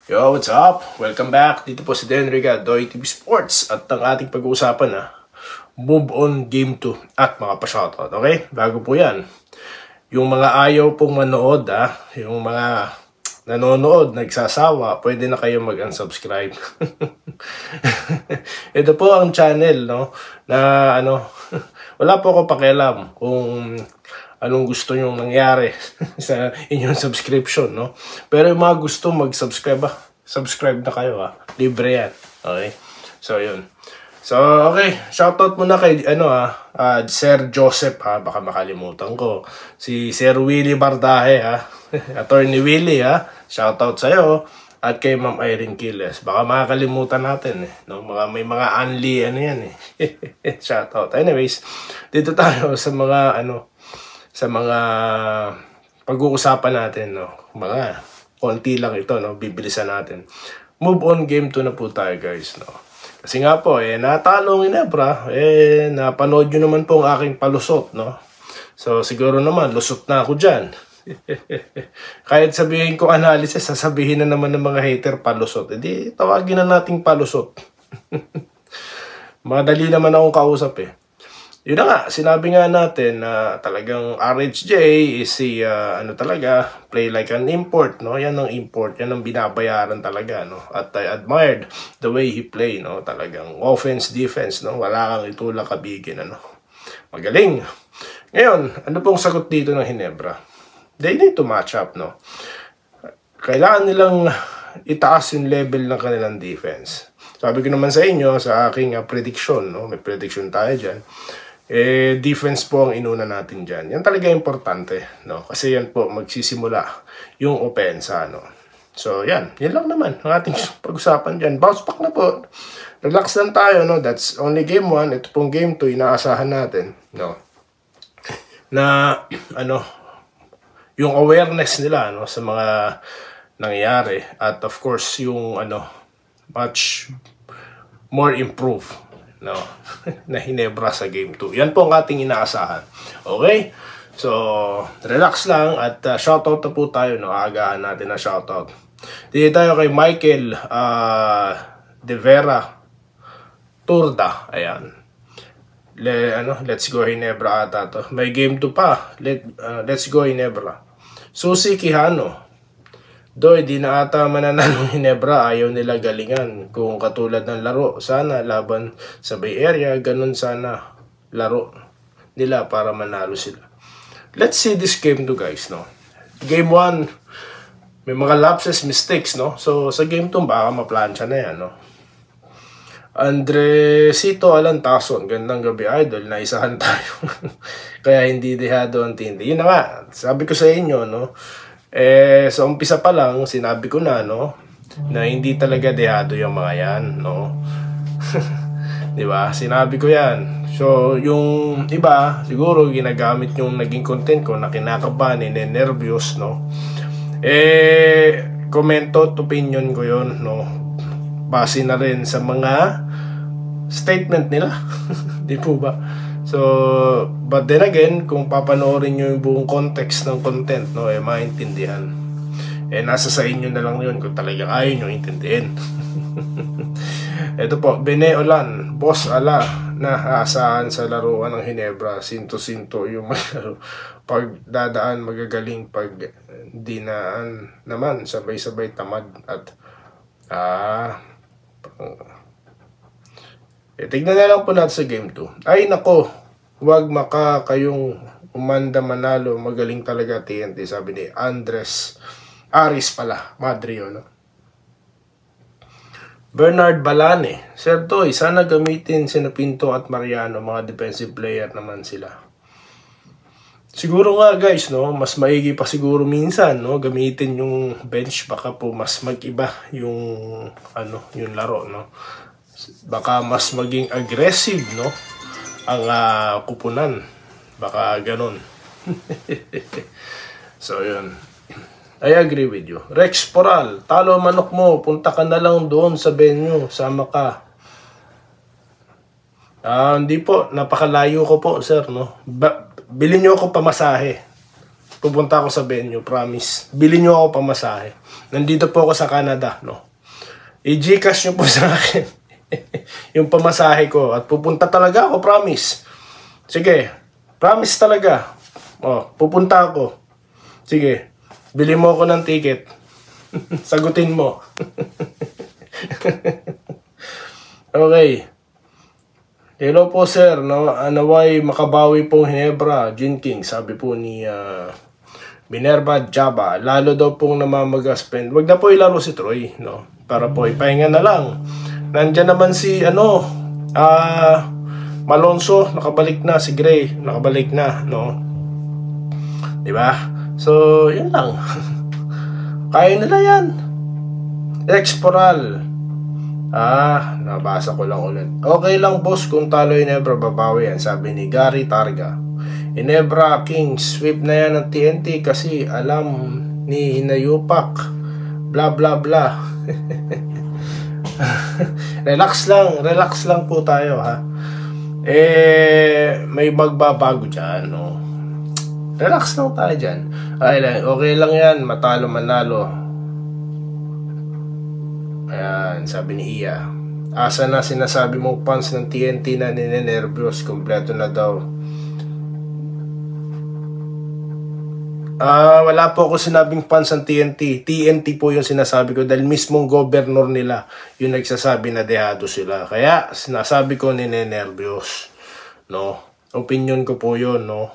Yo, what's up? Welcome back. Dito po si Denrica, Doy TV Sports. At ang ating pag-uusapan move on game 2 at mga pa-shoutout. Okay? Bago po yan. Yung mga ayaw pong manood, yung mga nanonood, nagsasawa, pwede na kayo mag-unsubscribe. Ito po ang channel, no? Na wala po ako pakialam kung anong gusto nyong nangyari sa inyong subscription, no? Pero yung mga gusto mag-subscribe, subscribe na kayo, libre yan. Okay? So, yun. So, okay. Shoutout muna kay, Sir Joseph, baka makalimutan ko. Si Sir Willie Bardahe, Attorney Willie, Shoutout sa'yo. At kay Ma'am Irene Quiles. Baka makakalimutan natin, no? May mga unli, Shoutout. Anyways, dito tayo sa mga, sa mga pag-uusapan natin, no? Mga konti lang ito, no? Bibilisan natin. Move on game 2 na po tayo, guys, no? Kasi nga po, natalo ng Ginebra, napanood nyo naman po ang aking palusot, no? So, siguro naman, lusot na ako dyan. Kahit sabihin ko analysis, sasabihin na naman ng mga hater palusot. Edi, tawagin na nating palusot. Madali naman akong kausap, Yun na nga, sinabi nga natin na talagang RHJ is si, talaga, play like an import, no? Yan ang import, yan ang binabayaran talaga, no? At I admired the way he play, no? Talagang offense, defense, no? Wala kang itulak kabigin, Magaling. Ngayon, ano pong sagot dito ng Ginebra? They need to match up, no? Kailangan nilang itaas yung level ng kanilang defense. Sabi ko naman sa inyo, sa aking prediction, no? May prediction tayo dyan. Defense po ang inuna natin dyan. Yan talaga importante, no? Kasi yan po magsisimula yung opensa, no? So, yan. Yan lang naman ang ating pag-usapan dyan. Bounce back na po. Relax lang tayo, no? That's only game 1. Ito pong game 2, inaasahan natin, no? Na, yung awareness nila, no? Sa mga nangyayari. At of course, yung, much more improved, no? Na Ginebra sa game 2. Yan po ang ating inaasahan. Okay? So, relax lang at shoutout na po tayo, no? Aagahan natin na shoutout. Dito tayo kay Michael De Vera Turda. Ayan. Let's go Ginebra ata to. May game 2 pa. Let's go Ginebra. Susi Quijano. Doy, di na ata mananalo Ginebra, ayaw nila galingan. Kung katulad ng laro, sana laban sa Bay Area, ganun sana laro nila para manalo sila. Let's see this game 2, guys, no? Game 1, may mga lapses, mistakes, no? So, sa game 2, baka maplansya na yan, no? Andresito Alantason, gandang gabi, idol, naisahan tayo. Kaya hindi dehado ang tindi. Yun na nga, sabi ko sa inyo, no? Sa umpisa pa lang, sinabi ko na, no, na hindi talaga dehado yung mga yan, no? Diba? Sinabi ko yan. So, yung iba, siguro, ginagamit yung naging content ko na kinakabahan, nervous, no? Comment at opinion ko yun, no? Base na rin sa mga statement nila. Di po ba? So, but then again, kung papanoorin nyo yung buong context ng content, no, maintindihan. Nasa sa inyo na lang yun kung talagang ayaw nyo intindihin. Ito po, Bene Olan, Boss Ala, na asahan sa laruan ng Ginebra, sinto-sinto yung pag dadaan magagaling, pag dinaan naman, sabay-sabay tamad at tignan na lang po natin sa game 2. Ay nako, huwag kayong umanda manalo, magaling talaga TNT, sabi ni Andres Aris pala, Madrio, no? Bernard Balane, Sir Toy, sana gamitin sina Pinto at Mariano, mga defensive player naman sila. Siguro nga, guys, no, mas maigi pa siguro minsan, no, gamitin yung bench, baka po mas mag-iba yung yung laro, no? Baka mas maging aggressive, no, ang kupunan. Baka ganun. So, yun. I agree with you. Rex Poral, talo manok mo, punta ka na lang doon sa venue, sama ka. Hindi po, napakalayo ko po, sir, no? Bilhin nyo ako pamasahe. pupunta ako sa venue, promise. Bili nyo ako pamasahe. Nandito po ako sa Canada, no? I-Gcash nyo po sa akin yung pamasahe ko. At pupunta talaga ako, promise. Sige, promise talaga. Oh, pupunta ako. Sige, bili mo ako ng ticket. Sagutin mo. Okay. Hello po sir, naway makabawi pong Hinebra, Gin King, sabi po ni Minerva Jaba. Lalo daw pong namamagaspen. Wag na po ilaro si Troy, no? Para po ipahinga na lang. Nandyan naman si Malonzo, nakabalik na. Si Gray, nakabalik na, no? Diba? So, yun lang. Kaya nila yan. Rex Poral. Nabasa ko lang ulit. Okay lang boss kung talo Hinebra, babawi yan, sabi ni Gary Targa. Hinebra Kings, sweep na yan ng TNT kasi alam ni Inayupak. Bla bla bla. Relax lang po tayo, ha. May magbabago dyan, no? Relax lang tayo dyan. Okay lang yan, matalo manalo. Ayan, sabi ni Iya. Asa na sinasabi mong fans ng TNT na ninenervyos, kompleto na daw. Wala po ako sinabing fans ng TNT. TNT po yung sinasabi ko dahil mismong governor nila yung nagsasabi na dehado sila. Kaya sinasabi ko ninenervyos, no? Opinion ko po yun, no?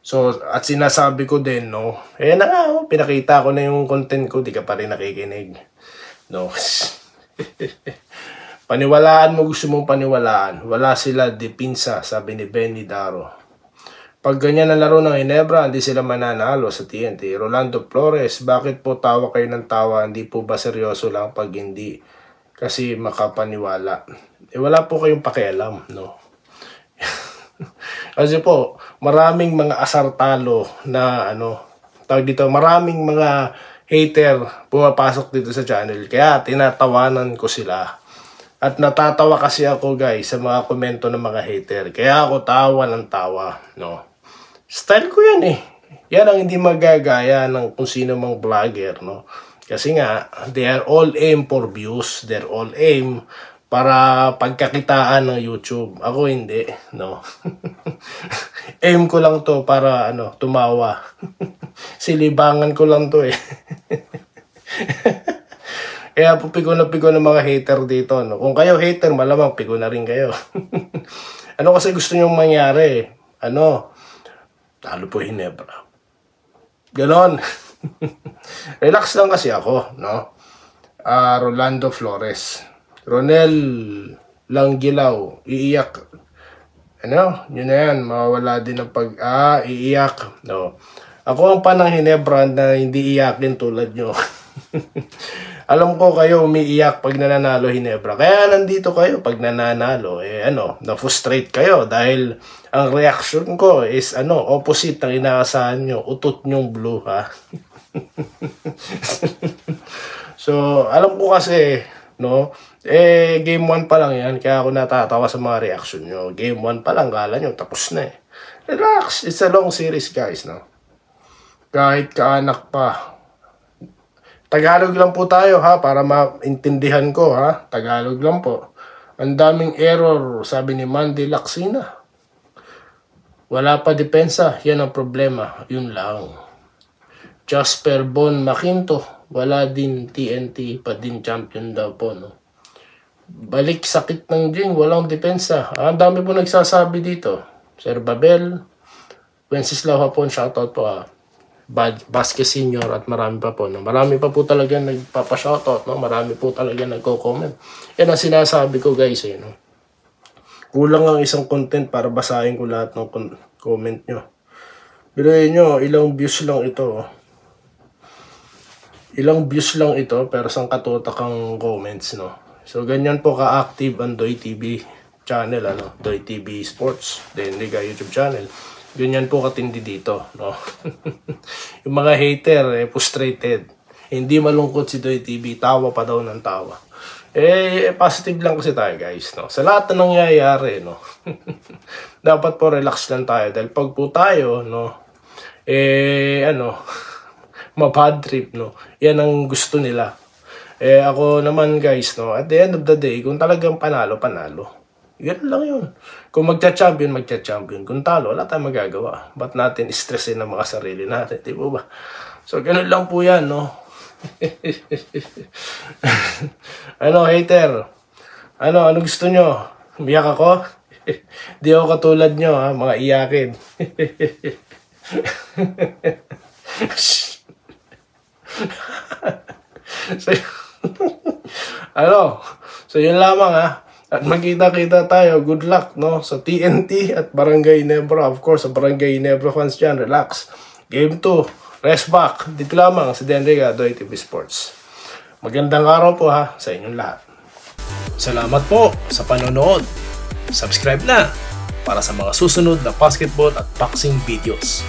So, at sinasabi ko din, no? Na nga, pinakita ko na yung content ko, di ka pa rin nakikinig. No. Paniwalaan mo, gusto mong paniwalaan. Wala sila dipinsa, sabi ni Benny Daro. Pag ganyan ang laro ng Hinebra, hindi sila mananalo sa TNT. Rolando Flores, bakit po tawa kayo ng tawa? Hindi po ba seryoso lang pag hindi? Kasi makapaniwala. Wala po kayong pakialam, no? Kasi po, maraming mga asartalo na tawag dito, maraming mga hater pumapasok dito sa channel. Kaya tinatawanan ko sila. At natatawa kasi ako guys sa mga komento ng mga hater. Kaya ako tawa ng tawa, no? Style ko yan eh. Yan ang hindi magagaya ng kung sino mang vlogger, no? Kasi nga, they are all aim for views. They're all aim para pagkakitaan ng YouTube. Ako hindi, no? Aim ko lang to para tumawa. Silibangan ko lang to eh. Kaya po pigo na ng mga hater dito, no? Kung kayo hater, malamang pigo na rin kayo. Kasi gusto nyong mangyari? Talo po Hinebra. Ganon. Relax lang kasi ako, no? Rolando Flores. Ronel Langgilaw, iiyak. Yun na yan, mawawala din ng iiyak. No. Ako ang panang Hinebra na hindi iyakin tulad nyo. Alam ko kayo umiiyak pag nananalo Hinebra. Kaya nandito kayo pag nananalo. Na-frustrate kayo dahil ang reaction ko is opposite ng inaasahan nyo. Utot nyong blue, ha? So, alam ko kasi, no? Game 1 pa lang yan. Kaya ako natatawa sa mga reaction nyo. Game 1 pa lang, kala nyo, tapos na eh. Relax. It's a long series, guys, no? Kahit kaanak pa. Tagalog lang po tayo, ha? Para maintindihan ko, ha? Tagalog lang po. Ang daming error, sabi ni Mandy Laksina. Wala pa depensa. Yan ang problema. Yun lang. Jasper Bon Maquinto. Wala din TNT. Pa din champion daw po, no? Balik sakit ng Jing. Walang depensa. Ang dami po nagsasabi dito. Sir Babel. Wenceslao Hapon. Shoutout po, ha? Vasquez Senior at marami pa po, no? Marami pa po talaga nagpapa-shoutout, no? Marami po talaga nagko-comment. Yan ang sinasabi ko, guys, no? Kulang ang isang content para basahin ko lahat ng comment nyo. Biruin nyo, ilang views lang ito. Ilang views lang ito, pero sang katutak ang comments, no? So, ganyan po ka-active ang Doy TV channel, Doy TV Sports, Denliga YouTube channel. Ganyan po katindi dito, no? Yung mga hater, frustrated. Hindi malungkot si Doy TV, tawa pa daw ng tawa. Positive lang kasi tayo, guys, no? Sa lahat na nangyayari, no? Dapat po relax lang tayo. Dahil pag po tayo, no? ano, mabad trip, no? Yan ang gusto nila. Ako naman guys, no, at the end of the day, kung talagang panalo, panalo. Yan lang yun. Kung magcha-champion. Kung talo, wala tayong magagawa. Ba't natin stressin ang mga sarili natin, di ba? So, ganun lang po yan, no? Ano, hater? Ano gusto nyo? Umiyak ako? Di ako katulad nyo, ha? Mga iyakin. So yun lamang, ha? At magkita-kita tayo. Good luck, no? Sa TNT at Barangay Nebra. Of course, sa Barangay Nebra fans dyan, relax. Game 2, rest back. Dito lamang si Denriga, Doy TV Sports. Magandang araw po, ha, sa inyong lahat. Salamat po sa panonood. Subscribe na para sa mga susunod na basketball at boxing videos.